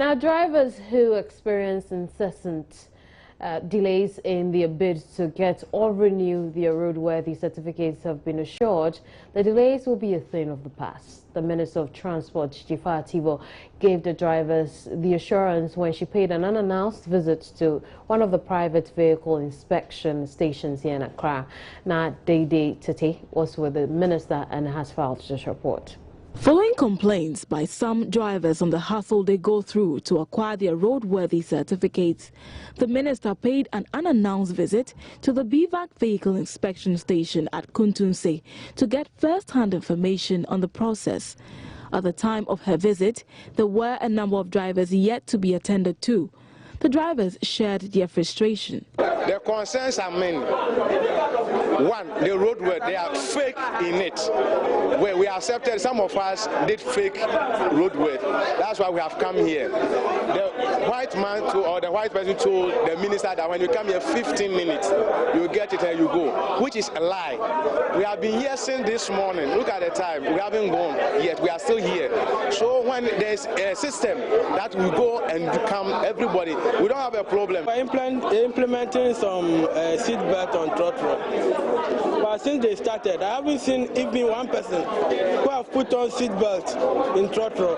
Now, drivers who experience incessant delays in their bid to get or renew their roadworthy certificates have been assured the delays will be a thing of the past. The Minister of Transport, KEJETIA, gave the drivers the assurance when she paid an unannounced visit to one of the private vehicle inspection stations here in Accra. Now, KEJETIA was with the Minister and has filed this report. Following complaints by some drivers on the hassle they go through to acquire their roadworthy certificates, the minister paid an unannounced visit to the BVAC vehicle inspection station at Kuntunse to get first-hand information on the process. At the time of her visit, there were a number of drivers yet to be attended to. The drivers shared their frustration. The concerns are many. One, the roadwork, they are fake in it. Where we accepted, some of us did fake roadwork. That's why we have come here. The white man or the white person told the minister that when you come here 15 minutes, you get it and you go, which is a lie. We have been here since this morning. Look at the time. We haven't gone yet. We are still here. So when there's a system that will go and become everybody, we don't have a problem. We're implementing some seat belt on throttle. But since they started, I haven't seen even one person who have put on seat belt in throttle.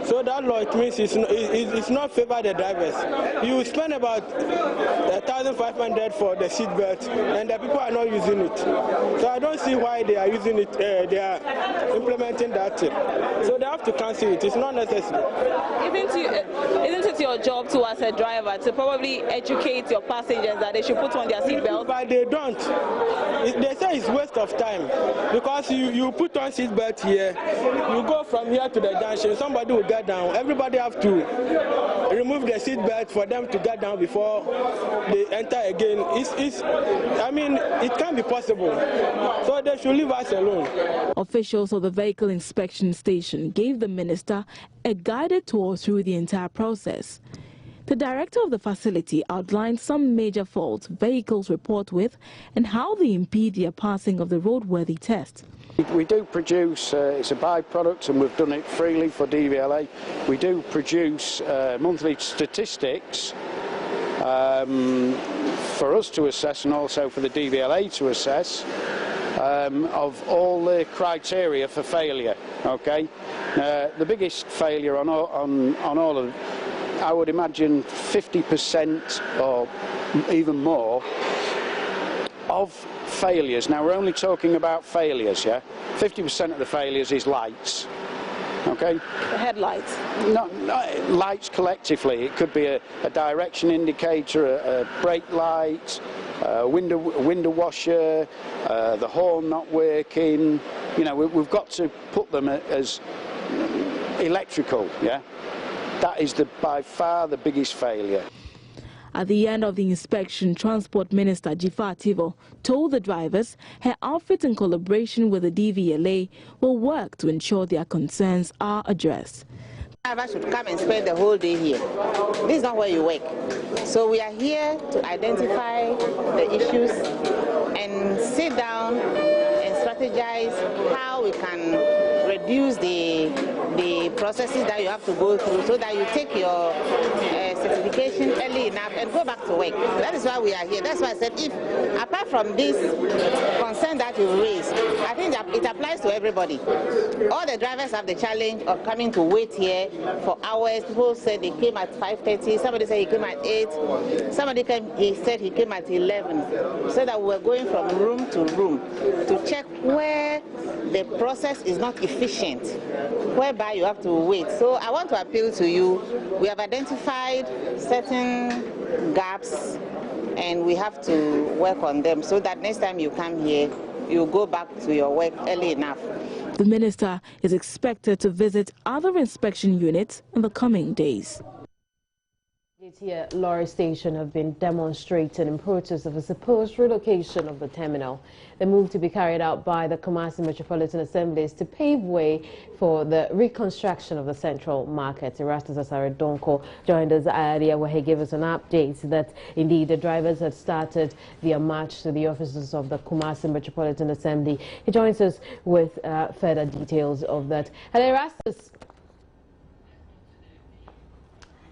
So that law, it means it's not favor the drivers. You spend about 1,500 for the seat belt, and the people are not using it. So I don't see why they are using it. They are implementing that. So they have to cancel it. It's not necessary. Isn't it your job to, as a driver, to probably educate your passengers that they should put on their seat belt? But they don't. They say it's waste of time because you put on seat belt here, you go from here to the junction, somebody will get down. Everybody have to remove the seat belt for them to get down before they enter again. I mean, it can't be possible. So they should leave us alone. Officials of the vehicle inspection station gave the minister a guided tour through the entire process. The director of the facility outlined some major faults vehicles report with and how they impede their passing of the roadworthy test. We do produce, it's a byproduct and we've done it freely for DVLA, we do produce monthly statistics for us to assess and also for the DVLA to assess of all the criteria for failure. Okay, the biggest failure on all of, I would imagine 50% or even more of failures. Now we're only talking about failures, yeah? 50% of the failures is lights. Okay? The headlights? No, lights collectively. It could be a direction indicator, a brake light, a window washer, the horn not working. You know, we've got to put them as electrical, yeah? That is by far the biggest failure. At the end of the inspection, Transport Minister KEJETIA told the drivers her outfit in collaboration with the DVLA will work to ensure their concerns are addressed. Drivers should come and spend the whole day here. This is not where you work. So we are here to identify the issues and sit down and strategize how we can reduce the processes that you have to go through so that you take your certification early enough and go back to work. That is why we are here. That's why I said, if apart from this concern that you raised, I think that it applies to everybody. All the drivers have the challenge of coming to wait here for hours. People said they came at 5:30. Somebody said he came at 8. Somebody said he came at 11. So that we were going from room to room to check where the process is not efficient, whereby you have to wait. So I want to appeal to you. We have identified certain gaps and we have to work on them so that next time you come here, you go back to your work early enough. The minister is expected to visit other inspection units in the coming days. KEJETIA lorry station have been demonstrating in protest of a supposed relocation of the terminal. The move to be carried out by the Kumasi Metropolitan Assembly is to pave way for the reconstruction of the central market. Erastus Asaredonko joined us earlier where he gave us an update that indeed the drivers had started their march to the offices of the Kumasi Metropolitan Assembly. He joins us with further details of that. Hello, Erastus.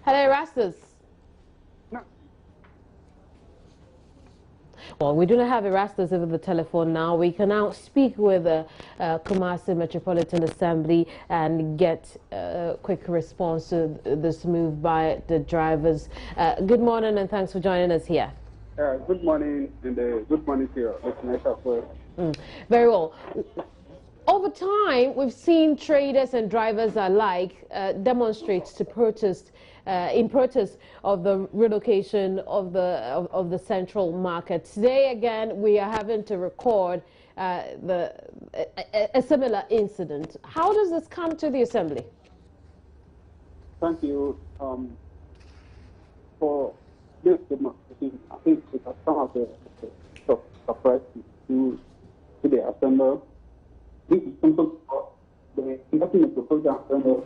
Hello, Erastus. No. Well, we do not have Erastus over the telephone now. We can now speak with the Kumasi Metropolitan Assembly and get a quick response to this move by the drivers. Good morning and thanks for joining us here. Good morning and good morning to your listeners as well. Very well. Over time, we've seen traders and drivers alike demonstrate to protest in protest of the relocation of the central market. Today, again, we are having to record a similar incident. How does this come to the Assembly? Thank you for this demonstration. I think it has come as a surprise to the Assembly. This is simple because the Investment Proposal Assembly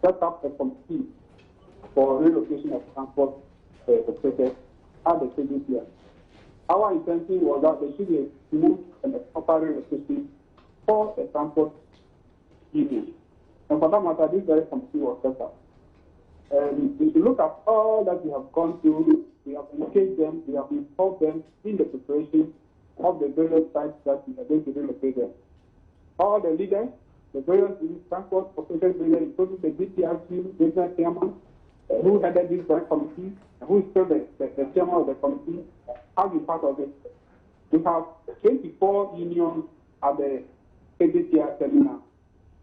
set up a committee for relocation of transport operators at the KEJETIA. Our intention was that there should be a smooth and a proper relocation for the transport union. And for that matter, this very committee was set up. If you look at all that we have gone through, we have engaged them, we have involved them in the preparation of the various sites that we are going to relocate them. All the leaders, the various transport operators, including the DTRC, regional chairman, who headed this very committee, and who is still the chairman of the committee, have been part of it. We have 24 unions at the KEJETIA seminar.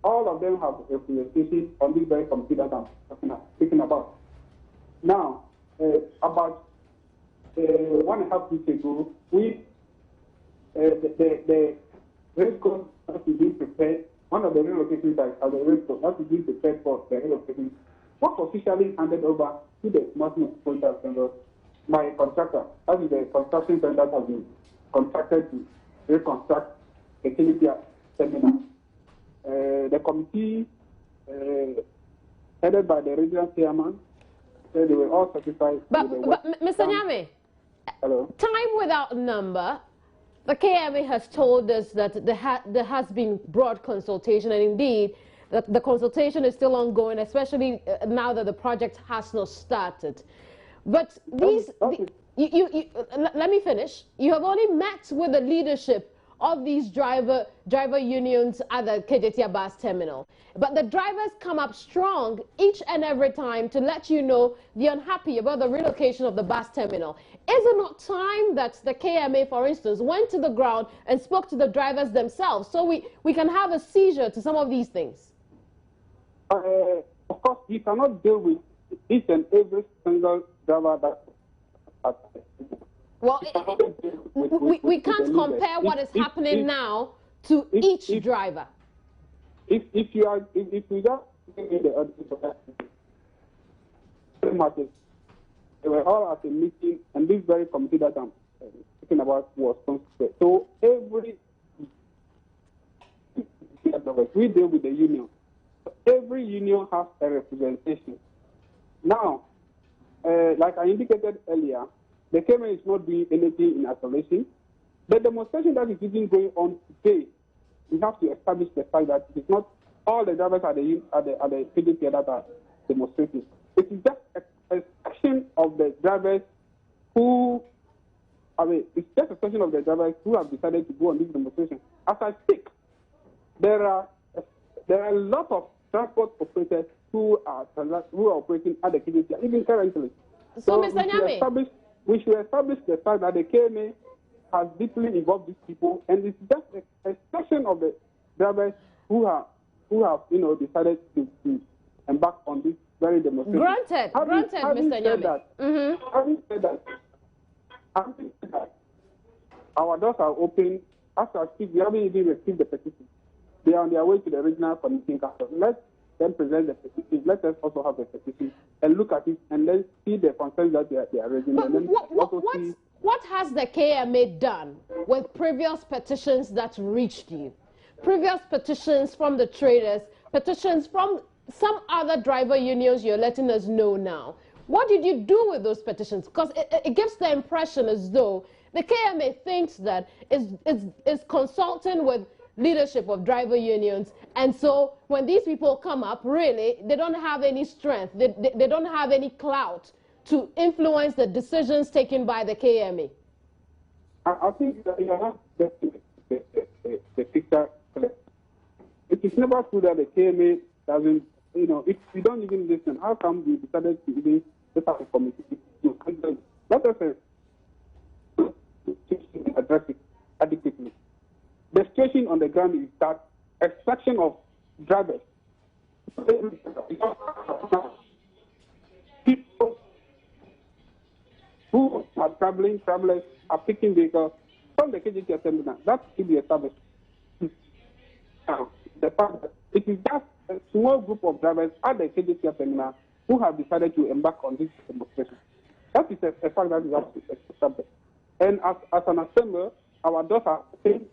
All of them have representation on this very committee that I'm speaking about. Now, about 1.5 weeks ago, the race course has to be prepared. One of the relocation sites at the race course has to be prepared for the relocation. Was officially handed over to the National Contract Center by a contractor. That is the construction center that has been contracted to reconstruct the KEJETIA seminar. The committee, headed by the regional chairman, said they were all satisfied. But Mr. NYAME, hello. Time without number, the KMA has told us that there has been broad consultation, and indeed, the consultation is still ongoing, especially now that the project has not started. But these, let me finish. You have only met with the leadership of these driver unions at the KEJETIA bus terminal. But the drivers come up strong each and every time to let you know they're unhappy about the relocation of the bus terminal. Is it not time that the KMA, for instance, went to the ground and spoke to the drivers themselves so we can have a seizure to some of these things? Of course, you cannot deal with each and every single driver that. Well, we can't compare what is happening now to each driver. If you just in the audience, they were all at a meeting, and this very committee that I'm speaking about was constituted. So we deal with the union. Every union has a representation. Now, like I indicated earlier, the KEJETIA is not doing anything in isolation. The demonstration that is even going on today, we have to establish the fact that it's not all the drivers at the KEJETIA that are demonstrating. It is just a section of the drivers who, it's just a section of the drivers who have decided to go on this demonstration. As I speak, there are a lot of transport operators who are operating at the KEJETIA, even currently. So Mr. NYAME, we should establish the fact that the KMA has deeply involved these people, and it's just a section of the drivers who have decided to embark on this very demonstration. Granted, Mr. NYAME. Having said that, our doors are open. As I speak, we haven't even received the petition. They are on their way to the regional committee council. Let them present the petition. Let us also have the petition and look at it and then see the concerns that they are raising. But what has the KMA done with previous petitions that reached you? Previous petitions from the traders, petitions from some other driver unions you're letting us know now. What did you do with those petitions? Because it gives the impression as though the KMA thinks that is consulting with leadership of driver unions. And so when these people come up, really, they don't have any strength. They don't have any clout to influence the decisions taken by the KMA. I think that you are not getting the picture clear. It is never true that the KMA doesn't, if you don't even listen, how come we decided to even set up a committee to handle? Let us address it adequately. The situation on the ground is that extraction of drivers. People who are travelers are picking vehicles from the KEJETIA terminal. That should be established. Now, the fact that it is just a small group of drivers at the KEJETIA terminal who have decided to embark on this demonstration. That is a fact that is established. And as an assembly, our doors are open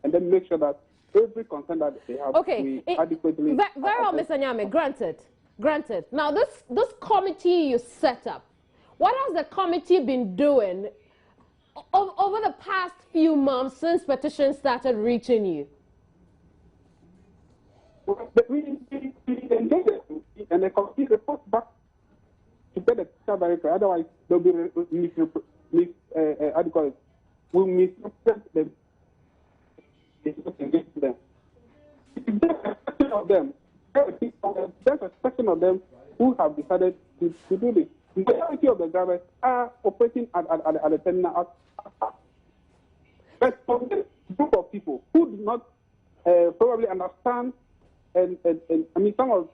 and then make sure that every concern that they have we adequately. Very well, Mr. NYAME, granted. Now, this committee you set up, what has the committee been doing over the past few months since petitions started reaching you? We engage and the committee reports back to get the picture very clear. Otherwise, they'll be will misrepresent them. Engage them. There's a section of them. There's a section of them who have decided to do this. The majority of the drivers are operating at the terminal. But from this group of people who do not probably understand and I mean some of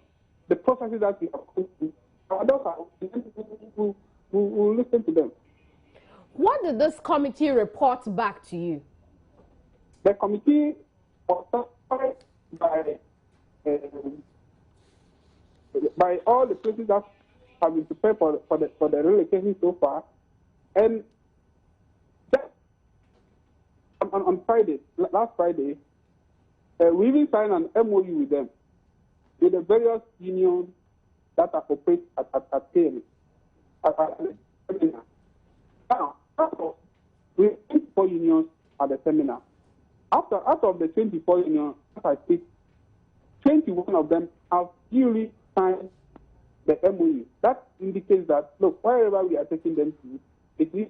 the processes that we have, our adults will listen to them. What did this committee report back to you? The committee was satisfied by all the places that have been prepared for the relocation so far, and that on Friday, last Friday, we even signed an MOU with them, with the various unions that are operate at KMA. Now, we have 24 unions at the seminar. Out of the 24 unions, as I speak, 21 of them have duly signed the MOU. That indicates that, look, wherever we are taking them to, it is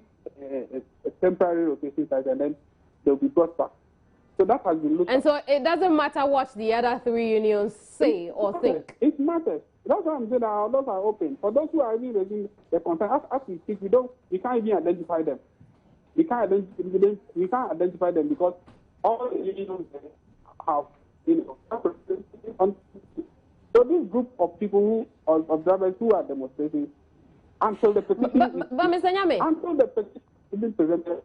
a temporary rotation site, and then they'll be brought back. So that has been looked at. And so it doesn't matter what the other three unions say or think? It matters. That's why I'm saying that our doors are open. For those who are even raising the concern, as we speak, we can't even identify them. We can't identify them because all the unions have, so this group of people of drivers who are demonstrating until the petition but Mr. NYAME, until the petition is being presented.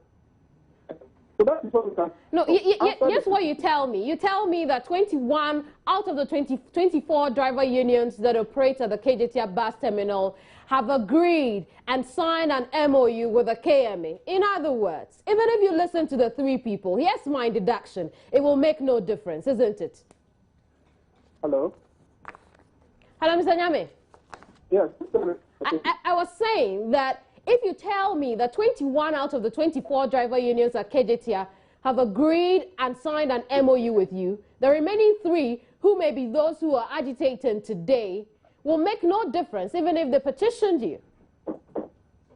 So that is what we can. No, here's what you tell me. You tell me that 21 out of the 24 driver unions that operate at the KEJETIA bus terminal have agreed and signed an MOU with the KMA. In other words, even if you listen to the three people, here's my deduction, it will make no difference, isn't it? Hello? Hello, Mr. NYAME? Yes. I was saying that if you tell me that 21 out of the 24 driver unions at KEJETIA have agreed and signed an MOU with you, the remaining 3, who may be those who are agitating today, will make no difference even if they petitioned you.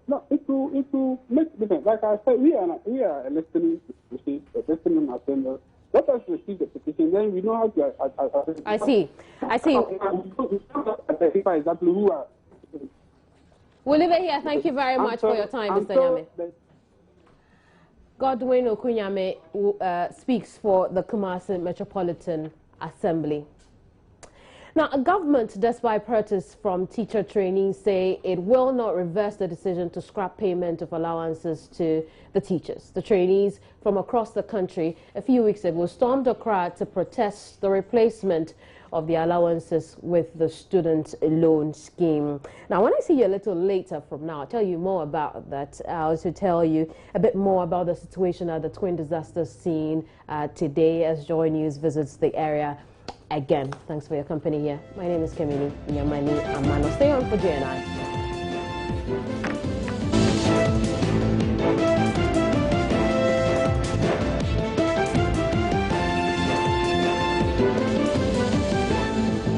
No, it will make difference. Like I said, we are listening assembly. Let us receive the petition, then we know how to. I see. Exactly who are. We'll leave it here. Thank you very much for your time, Mr. NYAME. Godwin Okunyame speaks for the Kumasi Metropolitan Assembly. Now, a government, despite protests from teacher trainees, say it will not reverse the decision to scrap payment of allowances to the teachers. The trainees from across the country a few weeks ago stormed Accra to protest the replacement of the allowances with the student loan scheme. Now, when I see you a little later from now, I'll tell you more about that. I'll also tell you a bit more about the situation at the twin disaster scene today as Joy News visits the area. Again, thanks for your company here. My name is Kemini Nyamani Amano. Stay on for JNI. News.